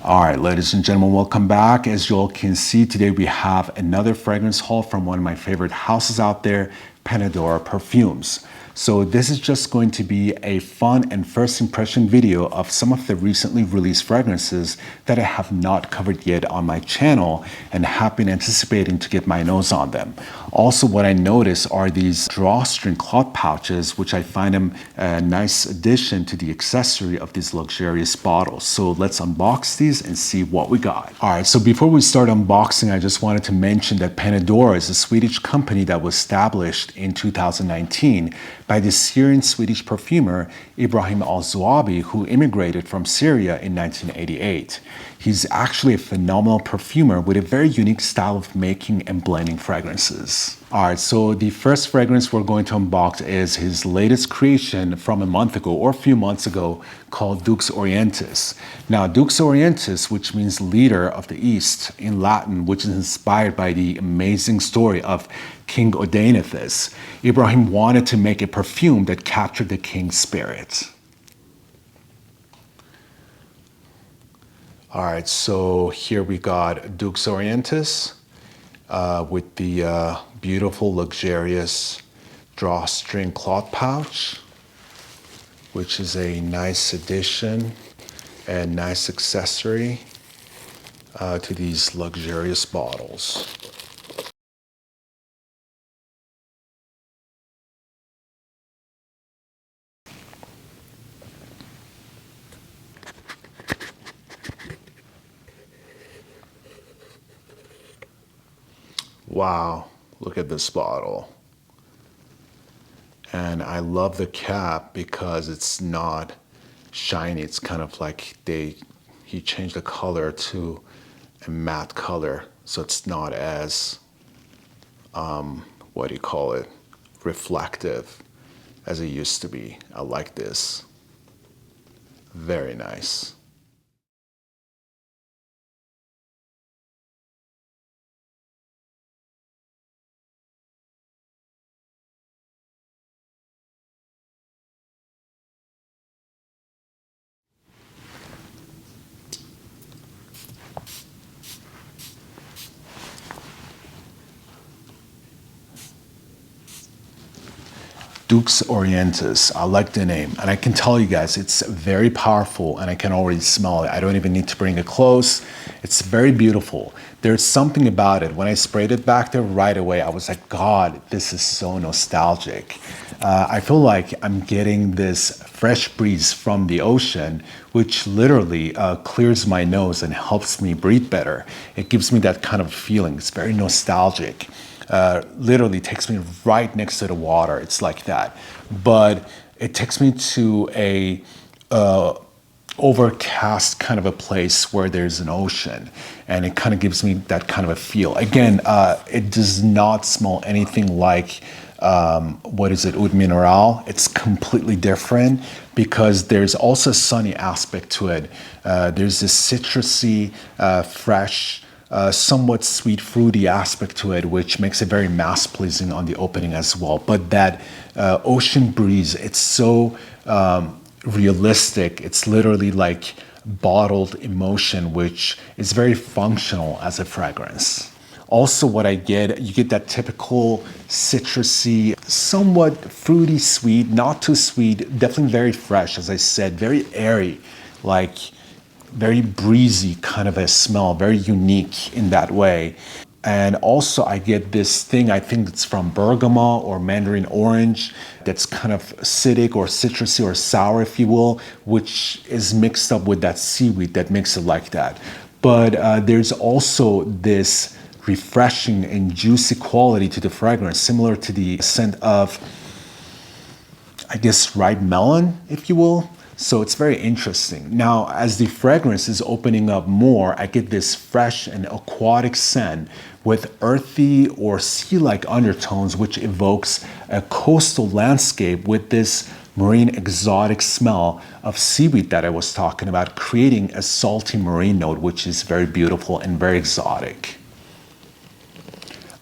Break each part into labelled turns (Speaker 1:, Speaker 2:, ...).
Speaker 1: All right, ladies and gentlemen, welcome back. As you all can see, today we have another fragrance haul from one of my favorite houses out there, Pana Dora Perfumes. So this is just going to be a fun and first impression video of some of the recently released fragrances that I have not covered yet on my channel and have been anticipating to get my nose on them. Also, what I noticed are these drawstring cloth pouches, which I find them a nice addition to the accessory of these luxurious bottles. So let's unbox these and see what we got. All right, so before we start unboxing, I just wanted to mention that Pana Dora is a Swedish company that was established in 2019 by the Syrian-Swedish perfumer Ibrahim al-Zuabi, who immigrated from Syria in 1988. He's actually a phenomenal perfumer with a very unique style of making and blending fragrances. All right, so the first fragrance we're going to unbox is his latest creation from a month ago or a few months ago called Dux Orientis. Now, Dux Orientis, which means leader of the East in Latin, which is inspired by the amazing story of King Odaenathus, Ibrahim wanted to make a perfume that captured the king's spirit. All right, so here we got Dux Orientis with the beautiful, luxurious drawstring cloth pouch, which is a nice addition and nice accessory to these luxurious bottles. Wow, look at this bottle. And I love the cap because it's not shiny. It's kind of like he changed the color to a matte color, so it's not as what do you call it, reflective as it used to be. I like this. Very nice. Dux Orientis, I like the name, and I can tell you guys it's very powerful and I can already smell it. I don't even need to bring it close. It's very beautiful. There's something about it. When I sprayed it back there right away, I was like, God, this is so nostalgic. I feel like I'm getting this fresh breeze from the ocean, which literally clears my nose and helps me breathe better. It gives me that kind of feeling. It's very nostalgic. Literally takes me right next to the water. It's like that. But it takes me to a overcast kind of a place where there's an ocean, and it kind of gives me that kind of a feel. Again, it does not smell anything like what is it, Oud Mineral. It's completely different because there's also a sunny aspect to it. There's this citrusy, fresh, somewhat sweet, fruity aspect to it, which makes it very mass pleasing on the opening as well. But that ocean breeze, it's so realistic. It's literally like bottled emotion, which is very functional as a fragrance. Also, what I get, you get that typical citrusy, somewhat fruity sweet, not too sweet, definitely very fresh, as I said, very airy, like very breezy kind of a smell, very unique in that way. And also I get this thing, I think it's from bergamot or mandarin orange, that's kind of acidic or citrusy or sour, if you will, which is mixed up with that seaweed that makes it like that. But there's also this refreshing and juicy quality to the fragrance, similar to the scent of, I guess, ripe melon, if you will. So it's very interesting. Now, as the fragrance is opening up more, I get this fresh and aquatic scent with earthy or sea-like undertones, which evokes a coastal landscape with this marine exotic smell of seaweed that I was talking about, creating a salty marine note, which is very beautiful and very exotic.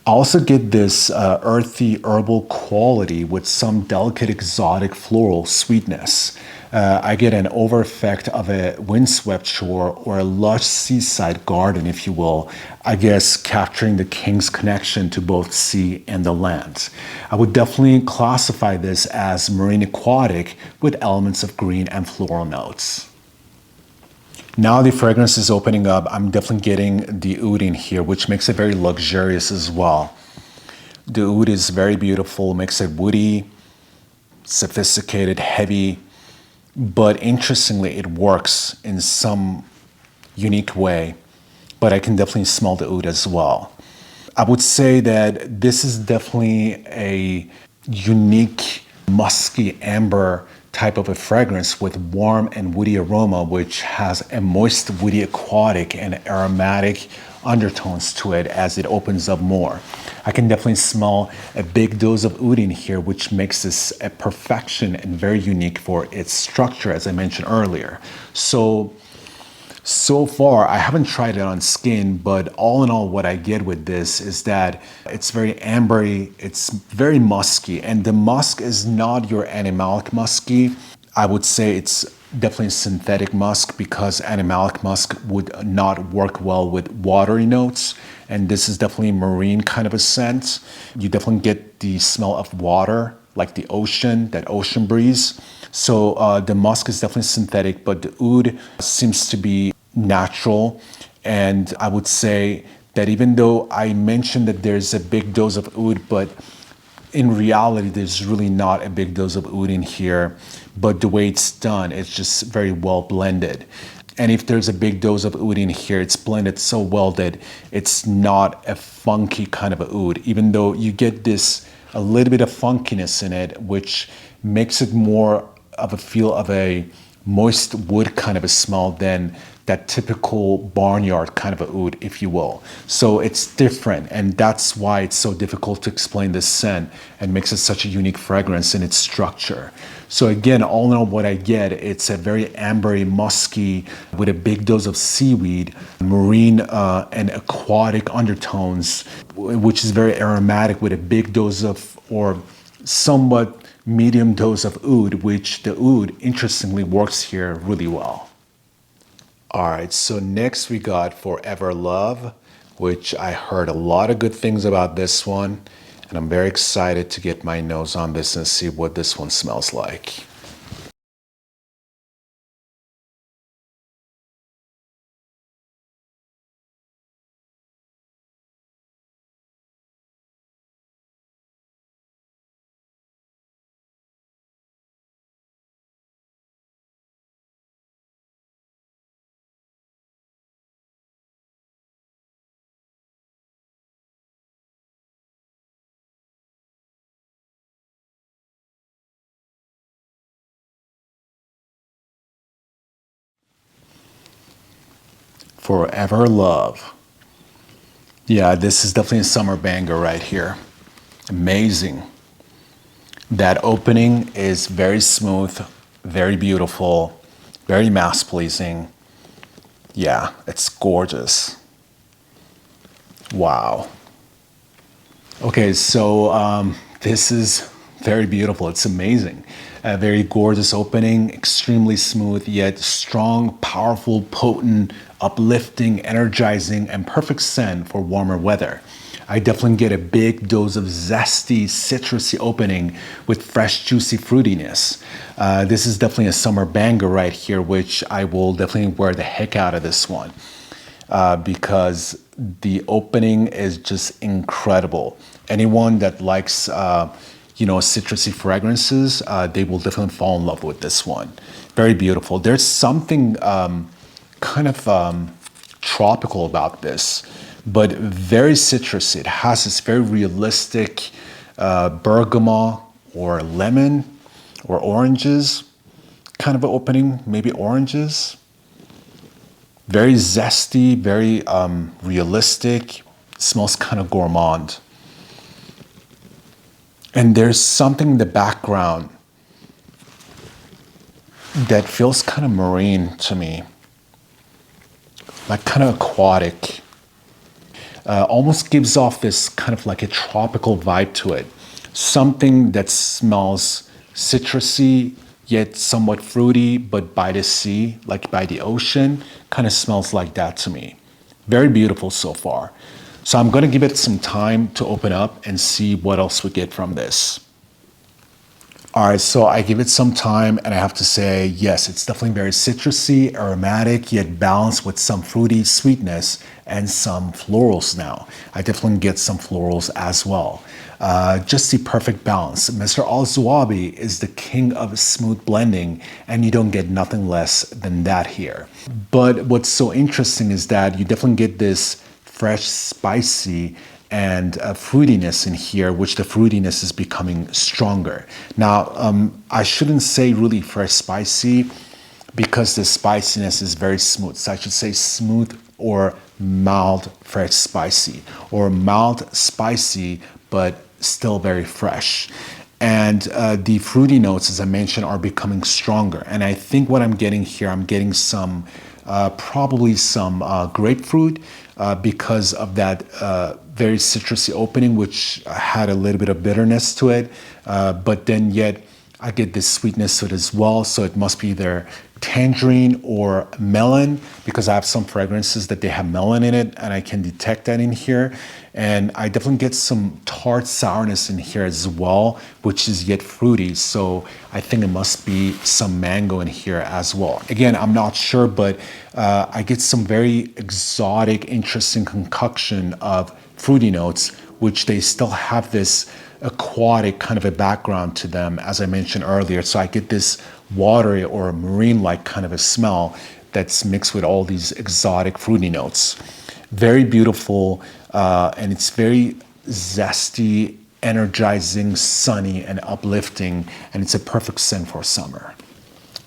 Speaker 1: I also get this earthy herbal quality with some delicate exotic floral sweetness. I get an over effect of a windswept shore or a lush seaside garden, if you will, I guess capturing the king's connection to both sea and the land. I would definitely classify this as marine aquatic with elements of green and floral notes. Now the fragrance is opening up. I'm definitely getting the oud in here, which makes it very luxurious as well. The oud is very beautiful, makes it woody, sophisticated, heavy, but interestingly, it works in some unique way. But I can definitely smell the oud as well. I would say that this is definitely a unique musky amber type of a fragrance with warm and woody aroma, which has a moist, woody, aquatic, and aromatic undertones to it as it opens up more. I can definitely smell a big dose of oud in here, which makes this a perfection and very unique for its structure, as I mentioned earlier. So far, I haven't tried it on skin, but all in all, what I get with this is that it's very ambery, it's very musky, and the musk is not your animalic musky. I would say it's definitely synthetic musk because animalic musk would not work well with watery notes, and this is definitely marine kind of a scent. You definitely get the smell of water, like the ocean, that ocean breeze. So the musk is definitely synthetic, but the oud seems to be natural. And I would say that even though I mentioned that there's a big dose of oud, but in reality, there's really not a big dose of oud in here. But the way it's done, it's just very well blended. And if there's a big dose of oud in here, it's blended so well that it's not a funky kind of a oud, even though you get this a little bit of funkiness in it, which makes it more of a feel of a moist wood kind of a smell than that typical barnyard kind of a oud, if you will. So it's different, and that's why it's so difficult to explain this scent and makes it such a unique fragrance in its structure. So again, all in all, what I get, it's a very ambery, musky, with a big dose of seaweed, marine and aquatic undertones, which is very aromatic with a big dose of, or somewhat medium dose of oud, which the oud, interestingly, works here really well. All right, so next we got Forever Love, which I heard a lot of good things about this one, and I'm very excited to get my nose on this and see what this one smells like. Forever Love. Yeah, this is definitely a summer banger right here. Amazing. That opening is very smooth, very beautiful, very mass pleasing. Yeah, it's gorgeous. Wow. Okay, so this is very beautiful. It's amazing. A very gorgeous opening, extremely smooth, yet strong, powerful, potent, uplifting, energizing, and perfect scent for warmer weather. I definitely get a big dose of zesty, citrusy opening with fresh, juicy fruitiness. This is definitely a summer banger right here, which I will definitely wear the heck out of this one. Because the opening is just incredible. Anyone that likes, citrusy fragrances, they will definitely fall in love with this one. Very beautiful. There's something kind of tropical about this, but very citrusy. It has this very realistic bergamot or lemon or oranges kind of an opening, maybe oranges. Very zesty, very realistic, smells kind of gourmand. And there's something in the background that feels kind of marine to me, like kind of aquatic. almost gives off this kind of like a tropical vibe to it. Something that smells citrusy, yet somewhat fruity, but by the sea, like by the ocean, kind of smells like that to me. Very beautiful so far. So I'm going to give it some time to open up and see what else we get from this. All right, so I give it some time and I have to say, yes, it's definitely very citrusy, aromatic, yet balanced with some fruity sweetness and some florals now. I definitely get some florals as well. Just the perfect balance. Mr. Al-Zuwabi is the king of smooth blending and you don't get nothing less than that here. But what's so interesting is that you definitely get this fresh, spicy, and fruitiness in here, which the fruitiness is becoming stronger. Now, I shouldn't say really fresh spicy because the spiciness is very smooth. So I should say smooth or mild fresh spicy, or mild spicy, but still very fresh. And the fruity notes, as I mentioned, are becoming stronger. And I think what I'm getting here, I'm getting some, probably some grapefruit because of that very citrusy opening, which had a little bit of bitterness to it. But then yet I get this sweetness to it as well. So it must be either tangerine or melon, because I have some fragrances that they have melon in it and I can detect that in here. And I definitely get some tart sourness in here as well, which is yet fruity. So I think it must be some mango in here as well. Again, I'm not sure, but I get some very exotic, interesting concoction of fruity notes, which they still have this aquatic kind of a background to them, as I mentioned earlier. So I get this watery or marine-like kind of a smell that's mixed with all these exotic fruity notes. Very beautiful, and it's very zesty, energizing, sunny, and uplifting, and it's a perfect scent for summer.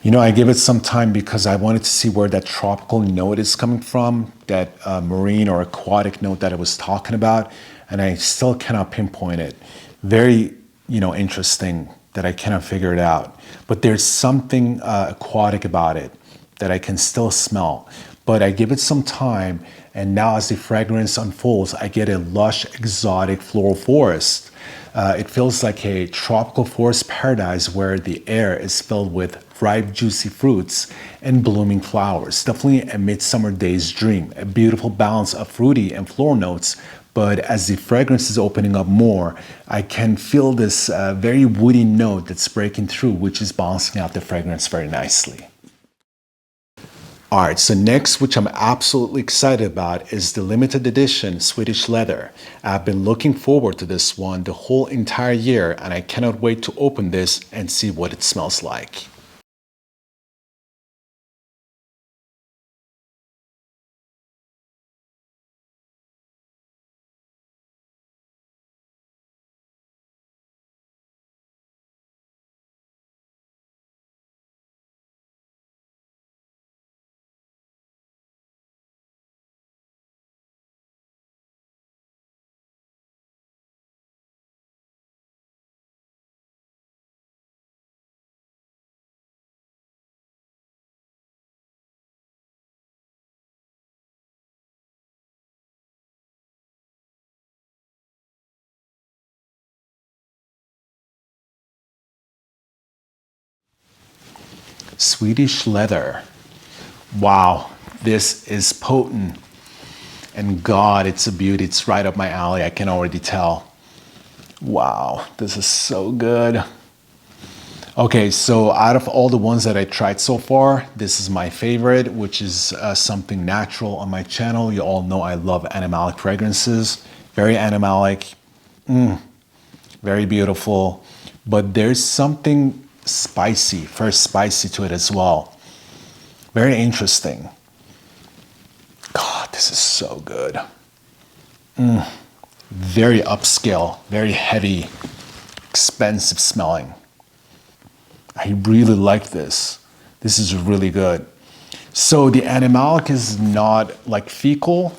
Speaker 1: You know, I give it some time because I wanted to see where that tropical note is coming from, that marine or aquatic note that I was talking about, and I still cannot pinpoint it. Very, interesting that I cannot figure it out. But there's something aquatic about it that I can still smell. But I give it some time, and now as the fragrance unfolds, I get a lush, exotic floral forest. It feels like a tropical forest paradise where the air is filled with ripe, juicy fruits and blooming flowers. Definitely a midsummer day's dream, a beautiful balance of fruity and floral notes. But as the fragrance is opening up more, I can feel this very woody note that's breaking through, which is balancing out the fragrance very nicely. All right, so next, which I'm absolutely excited about, is the limited edition Swedish Leather. I've been looking forward to this one the whole entire year, and I cannot wait to open this and see what it smells like. Swedish Leather. Wow, this is potent. And God, it's a beauty. It's right up my alley. I can already tell. Wow, this is so good. Okay, so out of all the ones that I tried so far, this is my favorite, which is something natural on my channel. You all know I love animalic fragrances. Very animalic, very beautiful. But there's something spicy, first spicy to it as well. Very interesting. God, this is so good. Very upscale, very heavy, expensive smelling. I really like this. This is really good. So the animalic is not like fecal,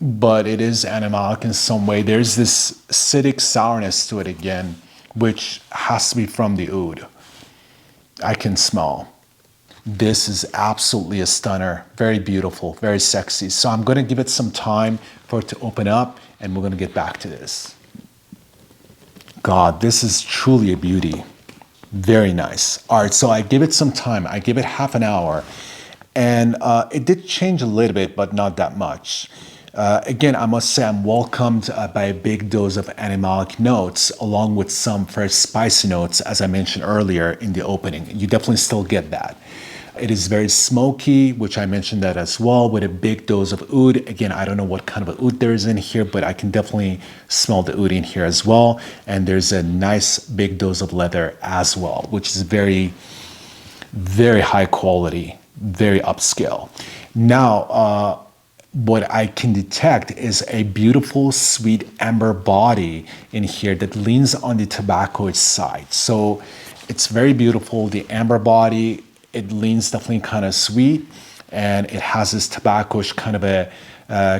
Speaker 1: but it is animalic in some way. There's this acidic sourness to it again, which has to be from the oud. I can smell. This is absolutely a stunner. Very beautiful, very sexy. So I'm going to give it some time for it to open up, and we're going to get back to this. God, this is truly a beauty. Very nice. All right, so I give it some time. I give it half an hour, and it did change a little bit, but not that much. Again, I must say I'm welcomed by a big dose of animalic notes, along with some fresh spicy notes, as I mentioned earlier in the opening. You definitely still get that. It is very smoky, which I mentioned that as well, with a big dose of oud. Again, I don't know what kind of oud there is in here, but I can definitely smell the oud in here as well. And there's a nice big dose of leather as well, which is very, very high quality, very upscale. Now, what I can detect is a beautiful sweet amber body in here that leans on the tobacco side. So it's very beautiful. The amber body, it leans definitely kind of sweet, and it has this tobacco-ish kind of a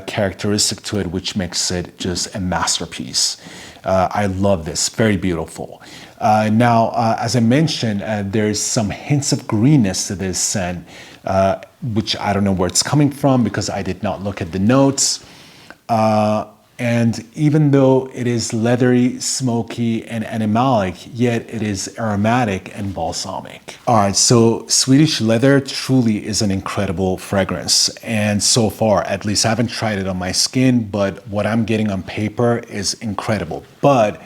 Speaker 1: characteristic to it, which makes it just a masterpiece. I love this, very beautiful. Now, as I mentioned, there's some hints of greenness to this scent, which I don't know where it's coming from because I did not look at the notes. And even though it is leathery, smoky, and animalic, yet it is aromatic and balsamic. All right, so Swedish leather truly is an incredible fragrance. And so far, at least I haven't tried it on my skin, but what I'm getting on paper is incredible. But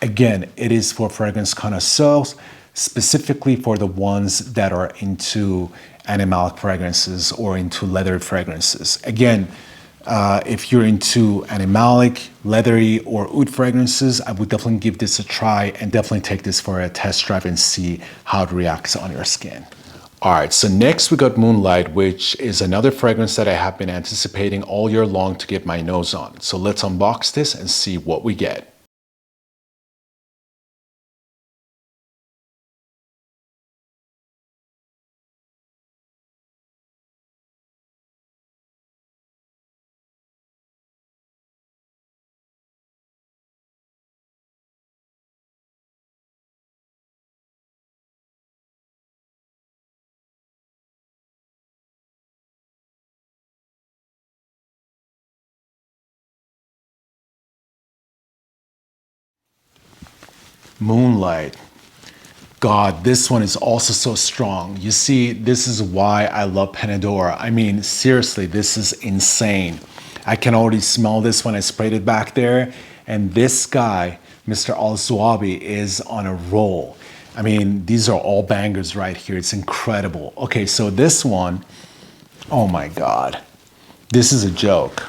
Speaker 1: again, it is for fragrance connoisseurs, specifically for the ones that are into animalic fragrances or into leather fragrances. Again, if you're into animalic, leathery, or oud fragrances, I would definitely give this a try and definitely take this for a test drive and see how it reacts on your skin. All right, so next we got Moonlight, which is another fragrance that I have been anticipating all year long to get my nose on. So let's unbox this and see what we get. Moonlight. God, this one is also so strong. You see, this is why I love Pana Dora. I mean, seriously, this is insane. I can already smell this when I sprayed it back there. And this guy, Mr. Al Zwabi, is on a roll. I mean, these are all bangers right here. It's incredible. Okay, so this one, oh my God, this is a joke.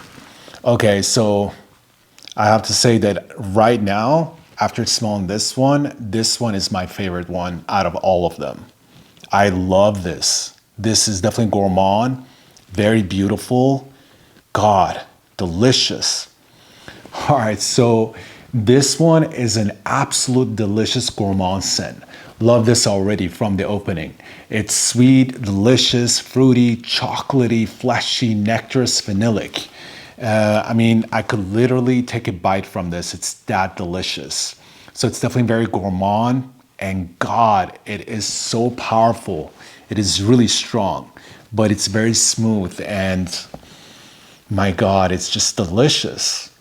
Speaker 1: Okay, so I have to say that right now, after smelling this one is my favorite one out of all of them. I love this. This is definitely gourmand, very beautiful. God, delicious. All right, so this one is an absolute delicious gourmand scent. Love this already from the opening. It's sweet, delicious, fruity, chocolatey, fleshy, nectarous, vanillic. I mean, I could literally take a bite from this. It's that delicious. So it's definitely very gourmand, and God, it is so powerful. It is really strong, but it's very smooth, and my God, it's just delicious.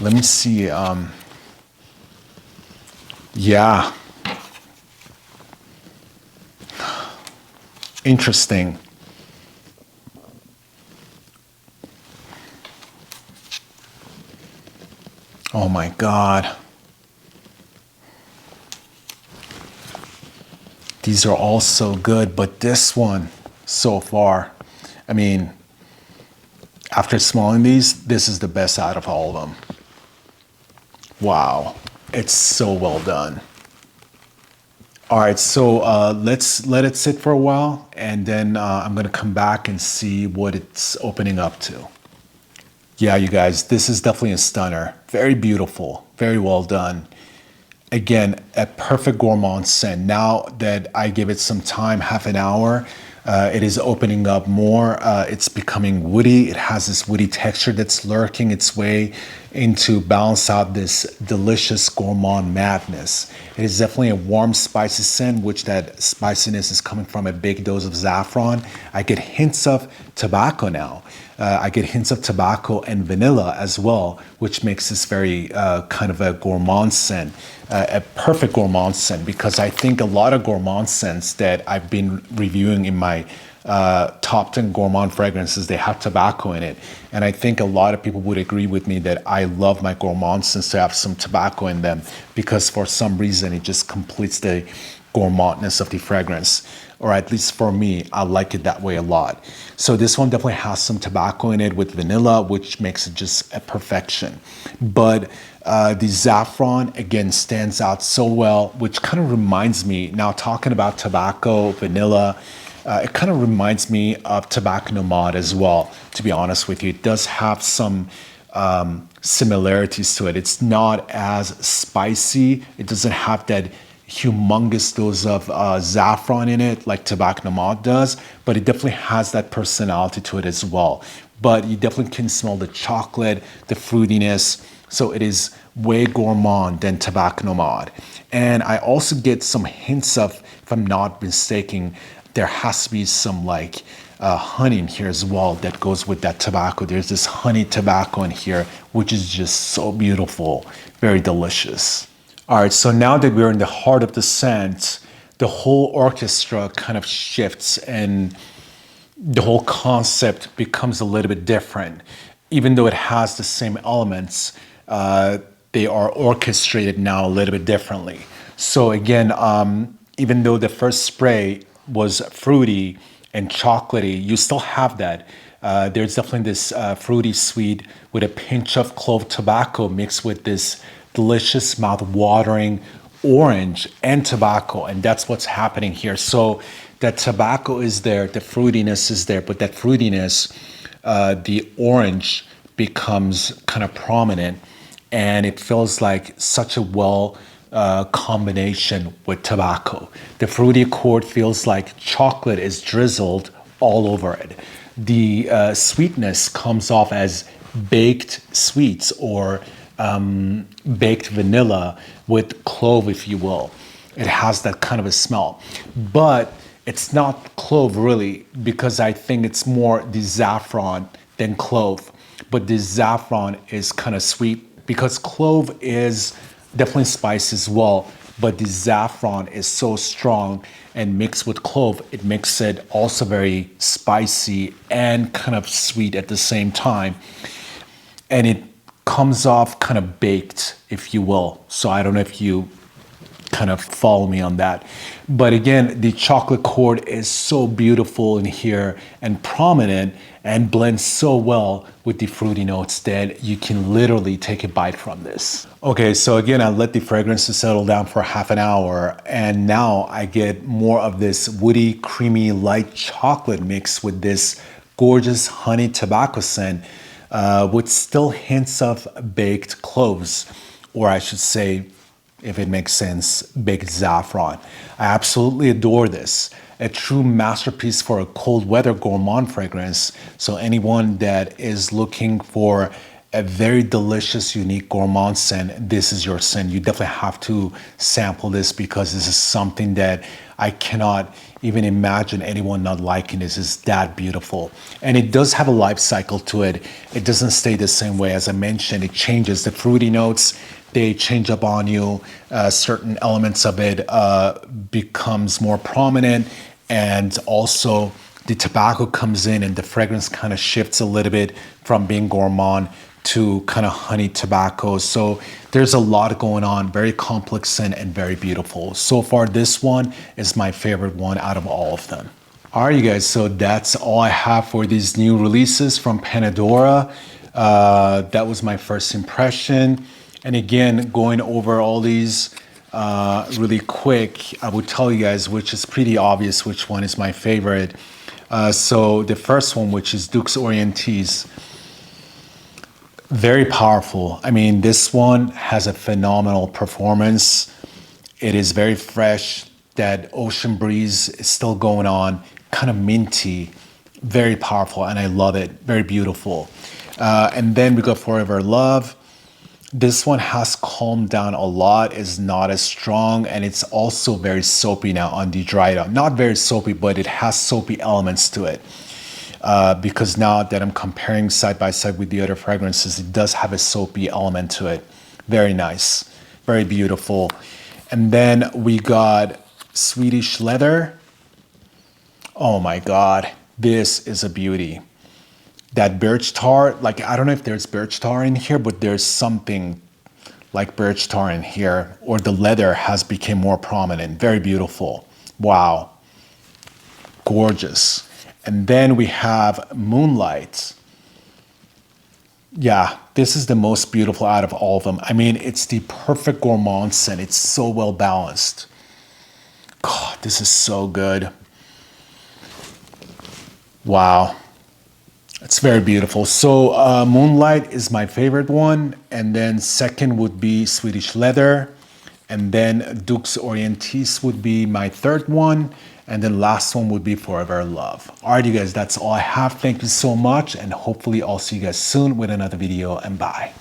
Speaker 1: Let me see. Yeah. Interesting. Oh my God. These are all so good, but this one so far, I mean, after smelling these, this is the best out of all of them. Wow, it's so well done. All right, so let's let it sit for a while, and then I'm gonna come back and see what it's opening up to. Yeah, you guys, this is definitely a stunner. Very beautiful, very well done. Again, a perfect gourmand scent. Now that I give it some time, half an hour, it is opening up more. It's becoming woody. It has this woody texture that's lurking its way into balance out this delicious gourmand madness. It is definitely a warm, spicy scent, which that spiciness is coming from a big dose of saffron. I get hints of tobacco now. I get hints of tobacco and vanilla as well, which makes this very kind of a gourmand scent, a perfect gourmand scent, because I think a lot of gourmand scents that I've been reviewing in my top 10 gourmand fragrances, they have tobacco in it. And I think a lot of people would agree with me that I love my gourmand scents to have some tobacco in them, because for some reason it just completes the gourmandness of the fragrance. Or at least for me, I like it that way a lot. So this one definitely has some tobacco in it with vanilla, which makes it just a perfection. But the saffron, again, stands out so well, which kind of reminds me, now talking about tobacco, vanilla, it kind of reminds me of Tobacco Nomad as well, to be honest with you. It does have some similarities to it. It's not as spicy. It doesn't have that humongous dose of saffron in it like Tobacco Nomad does, but it definitely has that personality to it as well. But you definitely can smell the chocolate, the fruitiness. So it is way gourmand than Tobacco Nomad. And I also get some hints of, if I'm not mistaken, there has to be some like honey in here as well that goes with that tobacco. There's this honey tobacco in here, which is just so beautiful, very delicious. All right, so now that we're in the heart of the scent, the whole orchestra kind of shifts and the whole concept becomes a little bit different. Even though it has the same elements, they are orchestrated now a little bit differently. So again, even though the first spray was fruity and chocolatey, you still have that. There's definitely this fruity sweet with a pinch of clove tobacco mixed with this delicious mouth-watering orange and tobacco, and that's what's happening here. So that tobacco is there, the fruitiness is there, but that fruitiness, the orange becomes kind of prominent, and it feels like such a well combination with tobacco. The fruity accord feels like chocolate is drizzled all over it. The sweetness comes off as baked sweets or baked vanilla with clove, if you will. It has that kind of a smell, but it's not clove really, because I think it's more the saffron than clove. But the saffron is kind of sweet because clove is definitely spice as well, but the saffron is so strong and mixed with clove, it makes it also very spicy and kind of sweet at the same time. And it comes off kind of baked, if you will. So I don't know if you kind of follow me on that. But again, the chocolate chord is so beautiful in here and prominent and blends so well with the fruity notes that you can literally take a bite from this. Okay, so again, I let the fragrances settle down for half an hour, and now I get more of this woody, creamy, light chocolate mix with this gorgeous honey tobacco scent with still hints of baked cloves, or I should say, if it makes sense, baked saffron. I absolutely adore this. A true masterpiece for a cold weather gourmand fragrance. So anyone that is looking for a very delicious, unique gourmand scent, this is your scent. You definitely have to sample this, because this is something that I cannot even imagine anyone not liking. This is that beautiful. And it does have a life cycle to it. It doesn't stay the same way. As I mentioned, it changes. The fruity notes, they change up on you. Certain elements of it becomes more prominent, and also the tobacco comes in and the fragrance kind of shifts a little bit from being gourmand to kind of honey tobacco. So there's a lot going on, very complex scent and very beautiful. So far, this one is my favorite one out of all of them. All right, you guys, so that's all I have for these new releases from Pana Dora. That was my first impression. And again, going over all these really quick, I would tell you guys, which is pretty obvious which one is my favorite. So the first one, which is Dux Orientis, very powerful. I mean, this one has a phenomenal performance. It is very fresh. That ocean breeze is still going on, kind of minty, very powerful, and I love it. Very beautiful. And then we got Forever Love. This one has calmed down a lot, is not as strong, and it's also very soapy now on the dried out. Not very soapy, but it has soapy elements to it. Because now that I'm comparing side by side with the other fragrances, it does have a soapy element to it. Very nice, very beautiful. And then we got Swedish Leather. Oh my God, this is a beauty. That birch tar, like I don't know if there's birch tar in here, but there's something like birch tar in here, or the leather has become more prominent. Very beautiful. Wow, gorgeous. And then we have Moonlight. Yeah, this is the most beautiful out of all of them. I mean, it's the perfect gourmand scent. It's so well balanced. God, this is so good. Wow. It's very beautiful. So Moonlight is my favorite one. And then second would be Swedish Leather. And then Dux Orientis would be my third one. And then last one would be Forever Love. All right, you guys, that's all I have. Thank you so much. And hopefully I'll see you guys soon with another video, and bye.